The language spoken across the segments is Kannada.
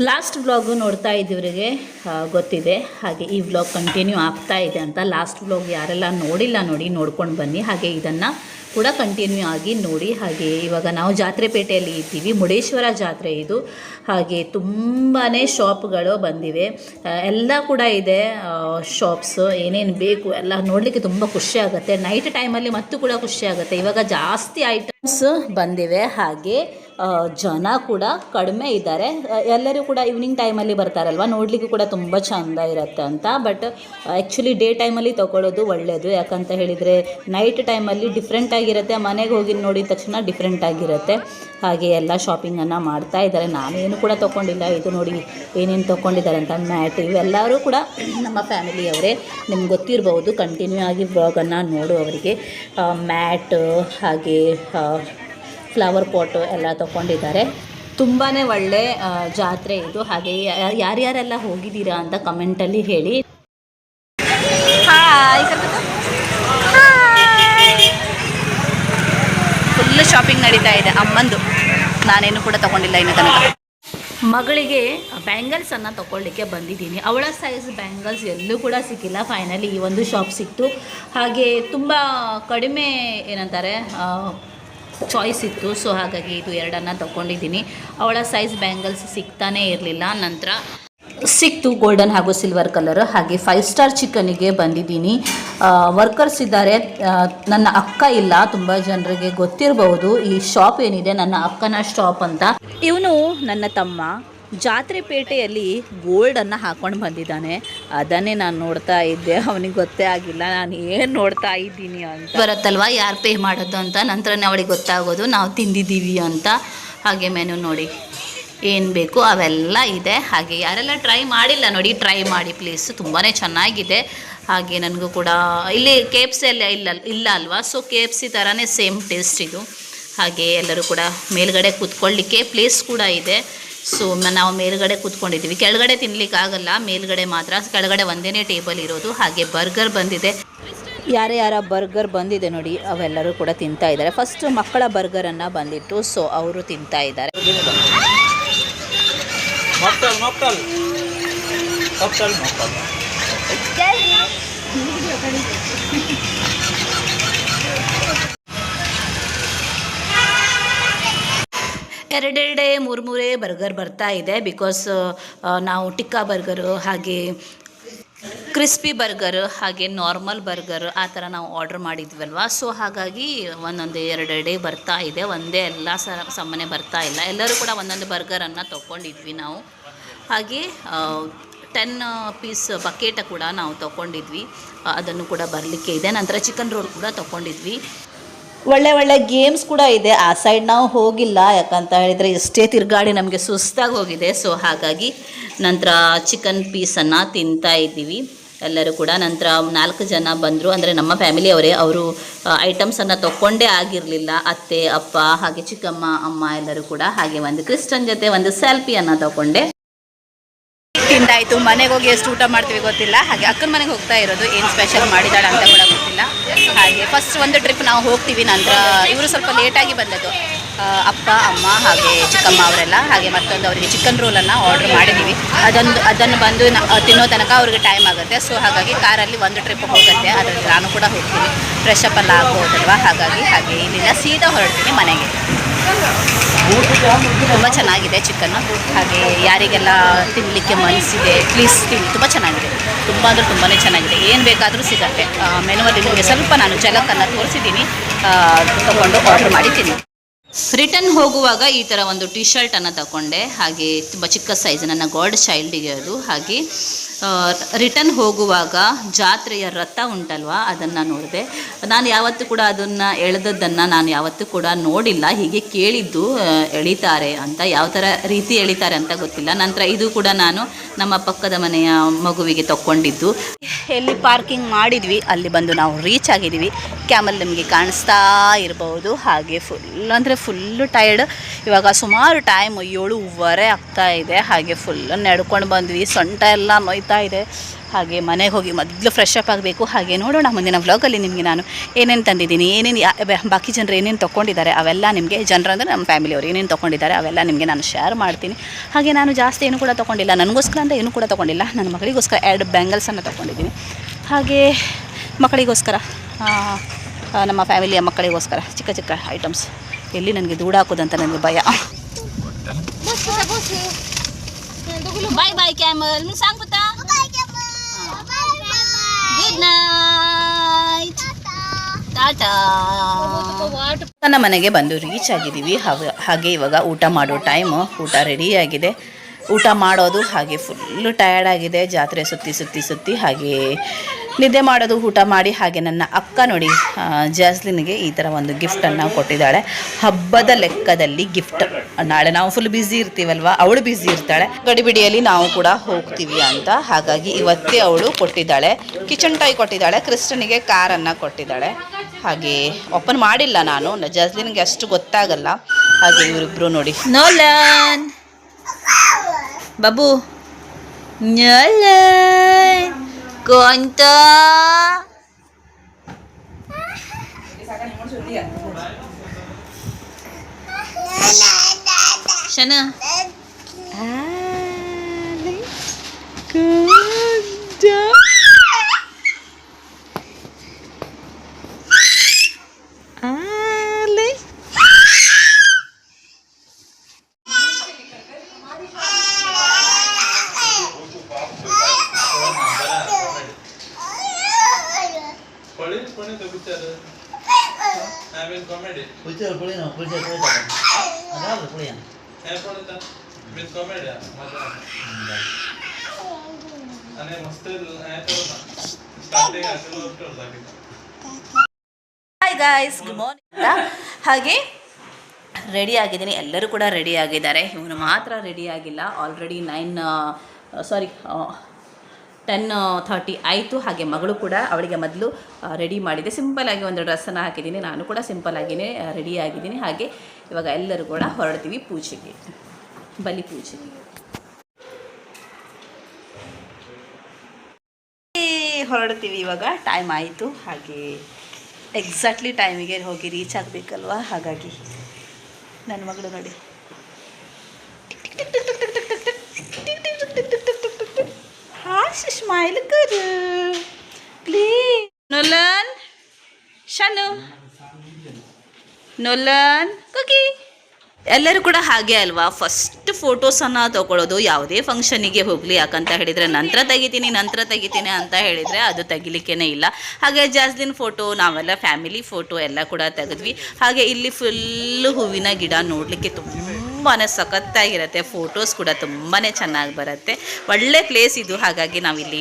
ಲಾಸ್ಟ್ ವ್ಲಾಗು ನೋಡ್ತಾ ಇದ್ದವರಿಗೆ ಗೊತ್ತಿದೆ. ಹಾಗೆ ಈ ವ್ಲಾಗ್ ಕಂಟಿನ್ಯೂ ಆಗ್ತಾ ಇದೆ ಅಂತ. ಲಾಸ್ಟ್ ವ್ಲಾಗ್ ಯಾರೆಲ್ಲ ನೋಡಿಲ್ಲ ನೋಡಿ ನೋಡ್ಕೊಂಡು ಬನ್ನಿ. ಹಾಗೆ ಇದನ್ನು ಕೂಡ ಕಂಟಿನ್ಯೂ ಆಗಿ ನೋಡಿ. ಹಾಗೆ ಇವಾಗ ನಾವು ಜಾತ್ರೆಪೇಟೆಯಲ್ಲಿ ಇದ್ದೀವಿ. ಮುರುಡೇಶ್ವರ ಜಾತ್ರೆ ಇದು. ಹಾಗೆ ತುಂಬಾ ಶಾಪ್ಗಳು ಬಂದಿವೆ, ಎಲ್ಲ ಕೂಡ ಇದೆ ಶಾಪ್ಸ್. ಏನೇನು ಬೇಕು ಎಲ್ಲ ನೋಡಲಿಕ್ಕೆ ತುಂಬ ಖುಷಿ ಆಗುತ್ತೆ. ನೈಟ್ ಟೈಮಲ್ಲಿ ಮತ್ತೂ ಕೂಡ ಖುಷಿ ಆಗುತ್ತೆ. ಇವಾಗ ಜಾಸ್ತಿ ಐಟಮ್ಸ್ ಬಂದಿವೆ. ಹಾಗೆ ಜನ ಕೂಡ ಕಡಿಮೆ ಇದ್ದಾರೆ. ಎಲ್ಲರೂ ಕೂಡ ಈವ್ನಿಂಗ್ ಟೈಮಲ್ಲಿ ಬರ್ತಾರಲ್ವ, ನೋಡಲಿಕ್ಕೂ ಕೂಡ ತುಂಬ ಚೆಂದ ಇರುತ್ತೆ ಅಂತ. ಬಟ್ ಆ್ಯಕ್ಚುಲಿ ಡೇ ಟೈಮಲ್ಲಿ ತೊಗೊಳ್ಳೋದು ಒಳ್ಳೆಯದು. ಯಾಕಂತ ಹೇಳಿದರೆ ನೈಟ್ ಟೈಮಲ್ಲಿ ಡಿಫ್ರೆಂಟ್ ಆಗಿರುತ್ತೆ, ಮನೆಗೆ ಹೋಗಿ ನೋಡಿದ ತಕ್ಷಣ ಡಿಫ್ರೆಂಟ್ ಆಗಿರುತ್ತೆ. ಹಾಗೆ ಎಲ್ಲ ಶಾಪಿಂಗನ್ನು ಮಾಡ್ತಾ ಇದ್ದಾರೆ. ನಾನೇನು ಕೂಡ ತೊಗೊಂಡಿಲ್ಲ. ಇದು ನೋಡಿ ಏನೇನು ತೊಗೊಂಡಿದ್ದಾರೆ ಅಂತ. ಮ್ಯಾಟ್ ಇವೆಲ್ಲರೂ ಕೂಡ ನಮ್ಮ ಫ್ಯಾಮಿಲಿಯವರೇ. ನಿಮ್ಗೆ ಗೊತ್ತಿರ್ಬೋದು, ಕಂಟಿನ್ಯೂ ಆಗಿ ವ್ಲಾಗನ್ನು ನೋಡುವವರಿಗೆ. ಮ್ಯಾಟ್ ಹಾಗೆ ಫ್ಲವರ್ ಪಾಟು ಎಲ್ಲ ತೊಗೊಂಡಿದ್ದಾರೆ. ತುಂಬಾ ಒಳ್ಳೆ ಜಾತ್ರೆ ಇದು. ಹಾಗೆ ಯಾರ್ಯಾರೆಲ್ಲ ಹೋಗಿದ್ದೀರಾ ಅಂತ ಕಮೆಂಟಲ್ಲಿ ಹೇಳಿ. ಫುಲ್ಲು ಶಾಪಿಂಗ್ ನಡೀತಾ ಇದೆ ಅಮ್ಮಂದು. ನಾನೇನು ಕೂಡ ತೊಗೊಂಡಿಲ್ಲ ಇನ್ನು ತನಕ. ಮಗಳಿಗೆ ಬ್ಯಾಂಗಲ್ಸನ್ನು ತೊಗೊಳ್ಳಿಕ್ಕೆ ಬಂದಿದ್ದೀನಿ. ಅವಳ ಸೈಜ್ ಬ್ಯಾಂಗಲ್ಸ್ ಎಲ್ಲೂ ಕೂಡ ಸಿಕ್ಕಿಲ್ಲ. ಫೈನಲಿ ಈ ಒಂದು ಶಾಪ್ ಸಿಕ್ತು. ಹಾಗೆ ತುಂಬ ಕಡಿಮೆ ಏನಂತಾರೆ ಚಾಯ್ಸ್ ಇತ್ತು. ಸೊ ಹಾಗಾಗಿ ಇದು ಎರಡನ್ನು ತೊಗೊಂಡಿದ್ದೀನಿ. ಅವಳ ಸೈಜ್ ಬ್ಯಾಂಗಲ್ಸ್ ಸಿಗ್ತಾನೇ ಇರಲಿಲ್ಲ. ನಂತರ ಸಿಕ್ತು ಗೋಲ್ಡನ್ ಹಾಗೂ ಸಿಲ್ವರ್ ಕಲರ್. ಹಾಗೆ 5 ಸ್ಟಾರ್ ಚಿಕನಿಗೆ ಬಂದಿದ್ದೀನಿ. ವರ್ಕರ್ಸ್ ಇದ್ದಾರೆ. ನನ್ನ ಅಕ್ಕ ಇಲ್ಲ. ತುಂಬ ಜನರಿಗೆ ಗೊತ್ತಿರಬಹುದು ಈ ಶಾಪ್ ಏನಿದೆ ನನ್ನ ಅಕ್ಕನ ಶಾಪ್ ಅಂತ. ಇವನು ನನ್ನ ತಮ್ಮ ಜಾತ್ರೆಪೇಟೆಯಲ್ಲಿ ಗೋಲ್ಡನ್ನು ಹಾಕ್ಕೊಂಡು ಬಂದಿದ್ದಾನೆ. ಅದನ್ನೇ ನಾನು ನೋಡ್ತಾ ಇದ್ದೆ. ಅವನಿಗೆ ಗೊತ್ತೇ ಆಗಿಲ್ಲ ನಾನು ಏನು ನೋಡ್ತಾ ಇದ್ದೀನಿ ಅಂತ. ಬರುತ್ತಲ್ವ ಯಾರು ಪೇ ಮಾಡೋದು ಅಂತ. ನಂತರನೇ ಅವಳಿಗೆ ಗೊತ್ತಾಗೋದು ನಾವು ತಿಂದಿದ್ದೀವಿ ಅಂತ. ಹಾಗೆ ಮೆನು ನೋಡಿ ಏನು ಬೇಕು ಅವೆಲ್ಲ ಇದೆ. ಹಾಗೆ ಯಾರೆಲ್ಲ ಟ್ರೈ ಮಾಡಿಲ್ಲ ನೋಡಿ, ಟ್ರೈ ಮಾಡಿ ಪ್ಲೀಸ್. ತುಂಬಾ ಚೆನ್ನಾಗಿದೆ. ಹಾಗೆ ನನಗೂ ಕೂಡ ಇಲ್ಲಿ KFC ಎಲ್ಲ ಇಲ್ಲ ಅಲ್ವಾ. ಸೊ KFC ಥರನೇ ಸೇಮ್ ಟೇಸ್ಟ್ ಇದು. ಹಾಗೆ ಎಲ್ಲರೂ ಕೂಡ ಮೇಲ್ಗಡೆ ಕೂತ್ಕೊಳ್ಳಿಕ್ಕೆ ಪ್ಲೇಸ್ ಕೂಡ ಇದೆ. ಸೊ ನಾವು ಮೇಲ್ಗಡೆ ಕೂತ್ಕೊಂಡಿದ್ದೀವಿ. ಕೆಳಗಡೆ ತಿನ್ನಲಿಕ್ಕಾಗಲ್ಲ, ಮೇಲ್ಗಡೆ ಮಾತ್ರ. ಕೆಳಗಡೆ ಒಂದೇ ಟೇಬಲ್ ಇರೋದು. ಹಾಗೆ ಬರ್ಗರ್ ಬಂದಿದೆ. ಯಾರ ಬರ್ಗರ್ ಬಂದಿದೆ ನೋಡಿ ಅವೆಲ್ಲರೂ ಕೂಡ ತಿಂತಾ ಇದ್ದಾರೆ. ಫಸ್ಟ್ ಮಕ್ಕಳ ಬರ್ಗರನ್ನು ಬಂದಿತ್ತು. ಸೊ ಅವರು ತಿಂತಾ ಇದ್ದಾರೆ. ಎರಡೆರಡೇ ಮೂರೇ ಬರ್ಗರ್ ಬರ್ತಾ ಇದೆ. ಬಿಕಾಸ್ ನಾವು ಟಿಕ್ಕಾ ಬರ್ಗರು ಹಾಗೆ ಕ್ರಿಸ್ಪಿ ಬರ್ಗರ್ ಹಾಗೆ ನಾರ್ಮಲ್ ಬರ್ಗರ್ ಆ ಥರ ನಾವು ಆರ್ಡ್ರ್ ಮಾಡಿದ್ವಲ್ವ. ಸೊ ಹಾಗಾಗಿ ಒಂದೊಂದು ಎರಡೆರಡೇ ಬರ್ತಾ ಇದೆ. ಒಂದೇ ಎಲ್ಲ ಸಾಮಾನ್ಯ ಬರ್ತಾ ಇಲ್ಲ. ಎಲ್ಲರೂ ಕೂಡ ಒಂದೊಂದು ಬರ್ಗರನ್ನು ತೊಗೊಂಡಿದ್ವಿ ನಾವು. ಹಾಗೆ 10 ಪೀಸ್ ಬಕೆಟ್ ಕೂಡ ನಾವು ತೊಗೊಂಡಿದ್ವಿ. ಅದನ್ನು ಕೂಡ ಬರಲಿಕ್ಕೆ ಇದೆ. ನಂತರ ಚಿಕನ್ ರೋಲ್ ಕೂಡ ತೊಗೊಂಡಿದ್ವಿ. ಒಳ್ಳೆ ಗೇಮ್ಸ್ ಕೂಡ ಇದೆ. ಆ ಸೈಡ್ ನಾವು ಹೋಗಿಲ್ಲ, ಯಾಕಂತ ಹೇಳಿದರೆ ಎಷ್ಟೇ ತಿರುಗಾಡಿ ನಮಗೆ ಸುಸ್ತಾಗಿ ಹೋಗಿದೆ. ಸೊ ಹಾಗಾಗಿ ನಂತರ ಚಿಕನ್ ಪೀಸನ್ನು ತಿಂತಾ ಇದ್ದೀವಿ ಎಲ್ಲರೂ ಕೂಡ. ನಂತರ 4 ಜನ ಬಂದರು, ಅಂದರೆ ನಮ್ಮ ಫ್ಯಾಮಿಲಿಯವರೇ. ಅವರು ಐಟಮ್ಸನ್ನು ತೊಗೊಂಡೇ ಆಗಿರಲಿಲ್ಲ. ಅತ್ತೆ ಅಪ್ಪ ಹಾಗೆ ಚಿಕ್ಕಮ್ಮ ಅಮ್ಮ ಎಲ್ಲರೂ ಕೂಡ. ಹಾಗೆ ಒಂದು ಕ್ರಿಸ್ಟನ್ ಜೊತೆ ಒಂದು ಸೆಲ್ಫಿಯನ್ನು ತೊಗೊಂಡೆ. ತಿಂದಾಯಿತು. ಮನೆಗೆ ಹೋಗಿ ಎಷ್ಟು ಊಟ ಮಾಡ್ತೀವಿ ಗೊತ್ತಿಲ್ಲ. ಹಾಗೆ ಅಕ್ಕನ ಮನೆಗೆ ಹೋಗ್ತಾ ಇರೋದು. ಏನು ಸ್ಪೆಷಲ್ ಮಾಡಿದಾಳೆ ಅಂತ ಕೂಡ ಗೊತ್ತಿಲ್ಲ. ಹಾಗೆ ಫಸ್ಟ್ ಒಂದು ಟ್ರಿಪ್ ನಾವು ಹೋಗ್ತೀವಿ. ನಂತರ ಇವರು ಸ್ವಲ್ಪ ಲೇಟಾಗಿ ಬಂದದ್ದು, ಅಪ್ಪ ಅಮ್ಮ ಹಾಗೆ ಚಿಕ್ಕಮ್ಮ ಅವರೆಲ್ಲ. ಹಾಗೆ ಮತ್ತೊಂದು ಅವರಿಗೆ ಚಿಕನ್ ರೋಲನ್ನು ಆರ್ಡ್ರ್ ಮಾಡಿದ್ದೀವಿ. ಅದನ್ನು ಬಂದು ತಿನ್ನೋ ತನಕ ಅವ್ರಿಗೆ ಟೈಮ್ ಆಗುತ್ತೆ. ಸೊ ಹಾಗಾಗಿ ಕಾರಲ್ಲಿ ಒಂದು ಟ್ರಿಪ್ ಹೋಗುತ್ತೆ. ಅದರಲ್ಲಿ ನಾನು ಕೂಡ ಹೋಗ್ತೀನಿ. ಫ್ರೆಶ್ ಅಪ್ ಎಲ್ಲ ಆಗ್ಬೋದಲ್ವ. ಹಾಗಾಗಿ ಇಲ್ಲಿಂದ ಸೀದಾ ಹೊರಡ್ತೀನಿ ಮನೆಗೆ. ತುಂಬ ಚೆನ್ನಾಗಿದೆ ಚಿಕನ್ನು. ಹಾಗೆ ಯಾರಿಗೆಲ್ಲ ತಿನ್ನಲಿಕ್ಕೆ ಮನಸ್ಸಿದೆ ಪ್ಲೀಸ್ ತಿನ್ನಿ. ತುಂಬ ಚೆನ್ನಾಗಿದೆ. ತುಂಬ ಅಂದರೆ ತುಂಬಾ ಚೆನ್ನಾಗಿದೆ. ಏನು ಬೇಕಾದರೂ ಸಿಗುತ್ತೆ. ಮೆನುವಲ್ಲಿ ನಿಮಗೆ ಸ್ವಲ್ಪ ನಾನು ಝಲಕನ್ನು ತೋರಿಸಿದ್ದೀನಿ. ತೊಗೊಂಡು ಆರ್ಡ್ರ್ ಮಾಡಿ ತಿನ್ನಿ. ರಿಟರ್ನ್ ಹೋಗುವಾಗ ಈ ಥರ ಒಂದು ಟಿ ಶರ್ಟನ್ನು ತಗೊಂಡೆ. ಹಾಗೆ ತುಂಬ ಚಿಕ್ಕ ಸೈಜ್, ನನ್ನ ಗಾಡ್ ಚೈಲ್ಡಿಗೆ ಅದು. ಹಾಗೆ ರಿಟರ್ನ್ ಹೋಗುವಾಗ ಜಾತ್ರೆಯ ರಥ ಉಂಟಲ್ವ ಅದನ್ನು ನೋಡಿದೆ. ನಾನು ಯಾವತ್ತೂ ಕೂಡ ಅದನ್ನು ಎಳೆದದ್ದನ್ನು ನಾನು ಯಾವತ್ತೂ ಕೂಡ ನೋಡಿಲ್ಲ. ಹೀಗೆ ಕೇಳಿದ್ದು ಎಳಿತಾರೆ ಅಂತ, ಯಾವ ಥರ ರೀತಿ ಎಳಿತಾರೆ ಅಂತ ಗೊತ್ತಿಲ್ಲ. ನಂತರ ಇದು ಕೂಡ ನಾನು ನಮ್ಮ ಪಕ್ಕದ ಮನೆಯ ಮಗುವಿಗೆ ತಗೊಂಡಿದ್ದು. ಎಲ್ಲಿ ಪಾರ್ಕಿಂಗ್ ಮಾಡಿದ್ವಿ ಅಲ್ಲಿ ಬಂದು ನಾವು ರೀಚ್ ಆಗಿದ್ದೀವಿ. ಕ್ಯಾಮಲ್ ನಿಮಗೆ ಕಾಣಿಸ್ತಾ ಇರಬಹುದು. ಹಾಗೆ ಫುಲ್ಲು ಟೈರ್ಡ್. ಇವಾಗ ಸುಮಾರು ಟೈಮ್ 7:15 ಆಗ್ತಾ ಇದೆ. ಹಾಗೆ ಫುಲ್ ನಡ್ಕೊಂಡು ಬಂದ್ವಿ. ಸೊಂಟ ಎಲ್ಲ ನೋಯ್ತಾ ಆಗ್ತಾ ಇದೆ. ಹಾಗೆ ಮನೆಗೆ ಹೋಗಿ ಮೊದಲು ಫ್ರೆಶ್ ಅಪ್ ಆಗಬೇಕು. ಹಾಗೆ ನೋಡೋಣ ಮುಂದಿನ ವ್ಲಾಗಲ್ಲಿ ನಿಮಗೆ ನಾನು ಏನೇನು ತಂದಿದ್ದೀನಿ, ಏನೇನು ಬಾಕಿ ಜನರು ಏನೇನು ತೊಗೊಂಡಿದ್ದಾರೆ ಅವೆಲ್ಲ ನಿಮಗೆ, ಜನರು ಅಂದರೆ ನಮ್ಮ ಫ್ಯಾಮಿಲಿಯವರು ಏನೇನು ತೊಗೊಂಡಿದ್ದಾರೆ ಅವೆಲ್ಲ ನಿಮಗೆ ನಾನು ಶೇರ್ ಮಾಡ್ತೀನಿ. ಹಾಗೆ ನಾನು ಜಾಸ್ತಿ ಏನು ಕೂಡ ತೊಗೊಂಡಿಲ್ಲ, ನನಗೋಸ್ಕರ ಅಂತ ಏನೂ ಕೂಡ ತೊಗೊಂಡಿಲ್ಲ. ನನ್ನ ಮಗಳಿಗೋಸ್ಕರ 2 ಬ್ಯಾಂಗಲ್ಸನ್ನು ತೊಗೊಂಡಿದ್ದೀನಿ. ಹಾಗೆ ಮಕ್ಕಳಿಗೋಸ್ಕರ, ನಮ್ಮ ಫ್ಯಾಮಿಲಿಯ ಮಕ್ಕಳಿಗೋಸ್ಕರ ಚಿಕ್ಕ ಚಿಕ್ಕ ಐಟಮ್ಸ್. ಎಲ್ಲಿ ನನಗೆ ದೂಡ ಹಾಕೋದಂತ ನನಗೆ ಭಯ. ಬಾಯ್ ಬಾಯ್ ಕ್ಯಾಮಲ್ ಸಾಂಗ್ ಗೊತ್ತಾ. Good night, Tata. ನನ್ನ ಮನೆಗೆ ಬಂದು ರೀಚ್ ಆಗಿದ್ದೀವಿ. ಹಾಗೆ ಇವಾಗ ಊಟ ಮಾಡೋ ಟೈಮು. ಊಟ ರೆಡಿಯಾಗಿದೆ, ಊಟ ಮಾಡೋದು. ಹಾಗೆ ಫುಲ್ಲು ಟಯರ್ಡ್ ಆಗಿದೆ, ಜಾತ್ರೆ ಸುತ್ತಿ ಸುತ್ತಿ ಸುತ್ತಿ. ಹಾಗೆ ನಿದ್ದೆ ಮಾಡೋದು, ಊಟ ಮಾಡಿ. ಹಾಗೆ ನನ್ನ ಅಕ್ಕ ನೋಡಿ ಜಾಸ್ಲಿನ್ಗೆ ಈ ಥರ ಒಂದು ಗಿಫ್ಟನ್ನು ಕೊಟ್ಟಿದ್ದಾಳೆ. ಹಬ್ಬದ ಲೆಕ್ಕದಲ್ಲಿ ಗಿಫ್ಟ್. ನಾಳೆ ನಾವು ಫುಲ್ ಬ್ಯುಸಿ ಇರ್ತೀವಲ್ವ, ಅವಳು ಬ್ಯುಸಿ ಇರ್ತಾಳೆ. ಗಡಿಬಿಡಿಯಲ್ಲಿ ನಾವು ಕೂಡ ಹೋಗ್ತೀವಿ ಅಂತ. ಹಾಗಾಗಿ ಇವತ್ತೇ ಅವಳು ಕೊಟ್ಟಿದ್ದಾಳೆ. Kitchen toy ಕೊಟ್ಟಿದ್ದಾಳೆ. ಕ್ರಿಸ್ಟನಿಗೆ ಕಾರನ್ನು ಕೊಟ್ಟಿದ್ದಾಳೆ. ಹಾಗೆ ಓಪನ್ ಮಾಡಿಲ್ಲ ನಾನು, ಜಾಸ್ಲಿನ್ಗೆ ಅಷ್ಟು ಗೊತ್ತಾಗಲ್ಲ. ಹಾಗೆ ಇವರಿಬ್ಬರು ನೋಡಿ, ನೋಲನ್ ಬಾಬು, ನೋಲನ್ ಕೊಂತ ಶನ ಹಾಯ್ ಗಾಯ್ಸ್, ಗುಡ್ ಮಾರ್ನಿಂಗ್. ಹಾಗೆ ರೆಡಿ ಆಗಿದ್ದೀನಿ, ಎಲ್ಲರೂ ಕೂಡ ರೆಡಿ ಆಗಿದ್ದಾರೆ. ಇವನು ಮಾತ್ರ ರೆಡಿ ಆಗಿಲ್ಲ. ಆಲ್ರೆಡಿ 10:30 ಆಯಿತು. ಹಾಗೆ ಮಗಳು ಕೂಡ, ಅವಳಿಗೆ ಮೊದಲು ರೆಡಿ ಮಾಡಿದೆ. ಸಿಂಪಲ್ಲಾಗಿ ಒಂದು ಡ್ರೆಸ್ಸನ್ನು ಹಾಕಿದ್ದೀನಿ. ನಾನು ಕೂಡ ಸಿಂಪಲ್ಲಾಗಿಯೇ ರೆಡಿ ಆಗಿದ್ದೀನಿ. ಹಾಗೆ ಇವಾಗ ಎಲ್ಲರೂ ಕೂಡ ಹೊರಡ್ತೀವಿ ಪೂಜೆಗೆ, ಬಲಿ ಪೂಜೆಗೆ ಹೊರಡ್ತೀವಿ. ಇವಾಗ ಟೈಮ್ ಆಯಿತು. ಹಾಗೆ ಎಕ್ಸಾಕ್ಟ್ಲಿ ಟೈಮಿಗೆ ಹೋಗಿ ರೀಚ್ ಆಗಬೇಕಲ್ವ. ಹಾಗಾಗಿ ನನ್ನ ಮಗಳು ನೋಡಿ, ಸ್ಮೈಲ್ ಕರು please. Nolan, Shanu, Nolan, Cookie. ಎಲ್ಲರೂ ಕೂಡ ಹಾಗೆ ಅಲ್ವಾ, ಫಸ್ಟ್ ಫೋಟೋಸನ್ನು ತೊಗೊಳ್ಳೋದು ಯಾವುದೇ ಫಂಕ್ಷನಿಗೆ ಹೋಗಲಿ. ಯಾಕಂತ ಹೇಳಿದರೆ ನಂತರ ತೆಗಿತೀನಿ ಅಂತ ಹೇಳಿದರೆ ಅದು ತೆಗಿಲಿಕ್ಕೇ ಇಲ್ಲ. ಹಾಗೆ ಜಾಸ್ಲಿನ್ ಫೋಟೋ, ನಾವೆಲ್ಲ ಫ್ಯಾಮಿಲಿ ಫೋಟೋ ಎಲ್ಲ ಕೂಡ ತೆಗೆದ್ವಿ. ಹಾಗೆ ಇಲ್ಲಿ ಫುಲ್ಲು ಹೂವಿನ ಗಿಡ ನೋಡಲಿಕ್ಕೆ ತುಂಬಾ ಸಖತ್ತಾಗಿರುತ್ತೆ. ಫೋಟೋಸ್ ಕೂಡ ತುಂಬಾ ಚೆನ್ನಾಗಿ ಬರುತ್ತೆ. ಒಳ್ಳೆ ಪ್ಲೇಸ್ ಇದು. ಹಾಗಾಗಿ ನಾವಿಲ್ಲಿ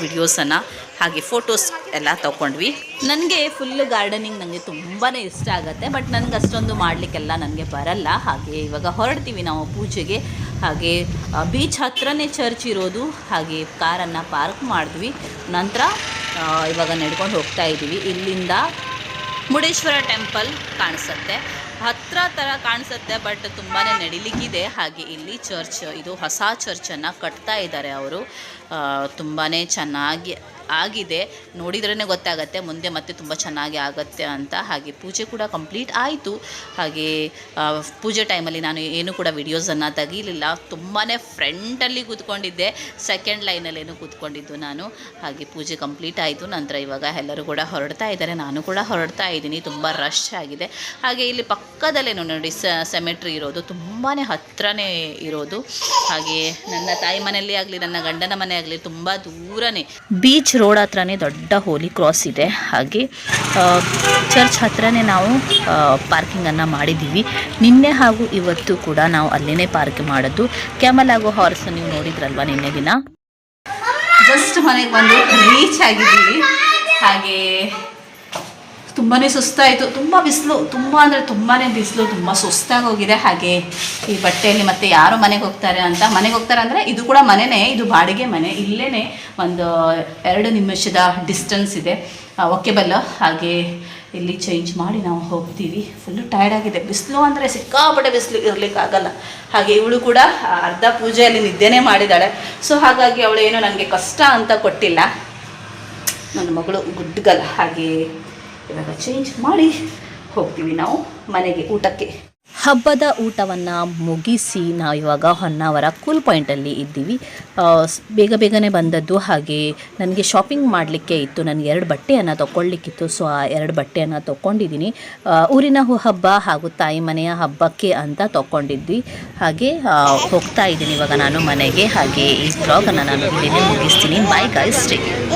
ವಿಡಿಯೋಸನ್ನು ಹಾಗೆ ಫೋಟೋಸ್ ಎಲ್ಲ ತೊಗೊಂಡ್ವಿ. ನನಗೆ ಫುಲ್ಲು ಗಾರ್ಡನಿಂಗ್ ನನಗೆ ತುಂಬಾ ಇಷ್ಟ ಆಗುತ್ತೆ. ಬಟ್ ನನಗೆ ಅಷ್ಟೊಂದು ಮಾಡಲಿಕ್ಕೆಲ್ಲ ನನಗೆ ಬರಲ್ಲ. ಹಾಗೆ ಇವಾಗ ಹೊರಡ್ತೀವಿ ನಾವು ಪೂಜೆಗೆ. ಹಾಗೆ ಬೀಚ್ ಹತ್ರನೇ ಚರ್ಚ್ ಇರೋದು. ಹಾಗೆ ಕಾರನ್ನು ಪಾರ್ಕ್ ಮಾಡಿದ್ವಿ. ನಂತರ ಇವಾಗ ನಡ್ಕೊಂಡು ಹೋಗ್ತಾ ಇದ್ದೀವಿ. ಇಲ್ಲಿಂದ ಮುರುಡೇಶ್ವರ ಟೆಂಪಲ್ ಕಾಣಿಸುತ್ತೆ, ಹತ್ರ ಥರ ಕಾಣಿಸುತ್ತೆ, ಬಟ್ ತುಂಬಾ ನಡಿಲಿಕ್ಕಿದೆ. ಹಾಗೆ ಇಲ್ಲಿ ಚರ್ಚ್, ಇದು ಹೊಸ ಚರ್ಚನ್ನು ಕಟ್ತಾ ಇದ್ದಾರೆ ಅವರು. ತುಂಬಾ ಚೆನ್ನಾಗಿ ಆಗಿದೆ, ನೋಡಿದ್ರೇ ಗೊತ್ತಾಗುತ್ತೆ ಮುಂದೆ ಮತ್ತೆ ತುಂಬ ಚೆನ್ನಾಗಿ ಆಗುತ್ತೆ ಅಂತ. ಹಾಗೆ ಪೂಜೆ ಕೂಡ ಕಂಪ್ಲೀಟ್ ಆಯಿತು. ಹಾಗೆ ಪೂಜೆ ಟೈಮಲ್ಲಿ ನಾನು ಏನು ಕೂಡ ವಿಡಿಯೋಸನ್ನು ತೆಗೀಲಿಲ್ಲ. ತುಂಬಾ ಫ್ರಂಟಲ್ಲಿ ಕೂತ್ಕೊಂಡಿದ್ದೆ, ಸೆಕೆಂಡ್ ಲೈನಲ್ಲೇನು ಕೂತ್ಕೊಂಡಿದ್ದು ನಾನು. ಹಾಗೆ ಪೂಜೆ ಕಂಪ್ಲೀಟ್ ಆಯಿತು. ನಂತರ ಇವಾಗ ಎಲ್ಲರೂ ಕೂಡ ಹೊರಡ್ತಾ ಇದ್ದಾರೆ, ನಾನು ಕೂಡ ಹೊರಡ್ತಾ ಇದ್ದೀನಿ. ತುಂಬ ರಶ್ ಆಗಿದೆ. ಹಾಗೆ ಇಲ್ಲಿ ಪಕ್ಕದಲ್ಲೇನು ನೋಡಿ ಸೆಮೆಟ್ರಿ ಇರೋದು, ತುಂಬಾ ಹತ್ರನೇ ಇರೋದು. ಹಾಗೆ ನನ್ನ ತಾಯಿ ಮನೆಯಲ್ಲಿ ಆಗಲಿ, ನನ್ನ ಗಂಡನ ಮನೆ ಆಗಲಿ ತುಂಬ ದೂರನೇ. ಬೀಚ್ ರೋಡ್ ಹತ್ರನೇ ದೊಡ್ಡ ಹೋಲಿ ಕ್ರಾಸ್ ಇದೆ. ಹಾಗೆ ಚರ್ಚ್ ಹತ್ರನೇ ನಾವು ಪಾರ್ಕಿಂಗನ್ನು ಮಾಡಿದ್ದೀವಿ. ನಿನ್ನೆ ಹಾಗೂ ಇವತ್ತು ಕೂಡ ನಾವು ಅಲ್ಲೇ ಪಾರ್ಕ್ ಮಾಡೋದು. ಕ್ಯಾಮಲ್ ಹಾಗೂ ಹಾರ್ಸ್ ನೀವು ನೋಡಿದ್ರಲ್ವ ನಿನ್ನೆ ದಿನ. ಜಸ್ಟ್ ಮನೆಗೆ ಬಂದು ರೀಚ್ ಆಗಿದ್ದೀವಿ. ಹಾಗೆ ತುಂಬಾ ಸುಸ್ತಾಯಿತು, ತುಂಬ ಬಿಸಿಲು, ತುಂಬ ಅಂದರೆ ತುಂಬಾ ಬಿಸಿಲು, ತುಂಬ ಸುಸ್ತಾಗಿ ಹೋಗಿದೆ. ಹಾಗೆ ಈ ಬಟ್ಟೆಯಲ್ಲಿ ಮತ್ತೆ ಯಾರು ಮನೆಗೆ ಹೋಗ್ತಾರೆ ಅಂದರೆ ಇದು ಕೂಡ ಮನೆಯೇ, ಇದು ಬಾಡಿಗೆ ಮನೆ. ಇಲ್ಲೇ ಒಂದು 2 ನಿಮಿಷದ ಡಿಸ್ಟೆನ್ಸ್ ಇದೆ. ಒಕೆಬಲ್. ಹಾಗೆ ಇಲ್ಲಿ ಚೇಂಜ್ ಮಾಡಿ ನಾವು ಹೋಗ್ತೀವಿ. ಫುಲ್ಲು ಟಯರ್ಡ್ ಆಗಿದೆ, ಬಿಸಿಲು ಅಂದರೆ ಸಿಕ್ಕಾಪಟ್ಟೆ ಬಿಸಿಲು, ಇರಲಿಕ್ಕಾಗಲ್ಲ. ಹಾಗೆ ಇವಳು ಕೂಡ ಅರ್ಧ ಪೂಜೆಯಲ್ಲಿ ನಿದ್ದೆನೇ ಮಾಡಿದ್ದಾಳೆ. ಸೊ ಹಾಗಾಗಿ ಅವಳೇನು ನನಗೆ ಕಷ್ಟ ಅಂತ ಕೊಟ್ಟಿಲ್ಲ, ನನ್ನ ಮಗಳು ಗುಡ್ಗಲ್. ಹಾಗೆ ಇವಾಗ ಚೇಂಜ್ ಮಾಡಿ ಹೋಗ್ತೀವಿ ನಾವು ಮನೆಗೆ ಊಟಕ್ಕೆ. ಹಬ್ಬದ ಊಟವನ್ನು ಮುಗಿಸಿ ನಾವು ಇವಾಗ ಹೊನ್ನಾವರ ಕೂಲ್ ಪಾಯಿಂಟಲ್ಲಿ ಇದ್ದೀವಿ. ಬೇಗನೆ ಬಂದದ್ದು. ಹಾಗೆ ನನಗೆ ಶಾಪಿಂಗ್ ಮಾಡಲಿಕ್ಕೆ ಇತ್ತು, ನನಗೆ 2 ಬಟ್ಟೆಯನ್ನು ತೊಗೊಳ್ಲಿಕ್ಕಿತ್ತು. ಸೊ ಆ 2 ಬಟ್ಟೆಯನ್ನು ತೊಗೊಂಡಿದ್ದೀನಿ. ಊರಿನ ಹಬ್ಬ ಹಾಗೂ ತಾಯಿ ಮನೆಯ ಹಬ್ಬಕ್ಕೆ ಅಂತ ತೊಗೊಂಡಿದ್ವಿ. ಹಾಗೆ ಹೋಗ್ತಾ ಇದ್ದೀನಿ ಇವಾಗ ನಾನು ಮನೆಗೆ. ಹಾಗೆ ಈ ವ್ಲಾಗನ್ನು ನಾನು ಇಲ್ಲಿನೇ ಮುಗಿಸ್ತೀನಿ. Bye guys, take care.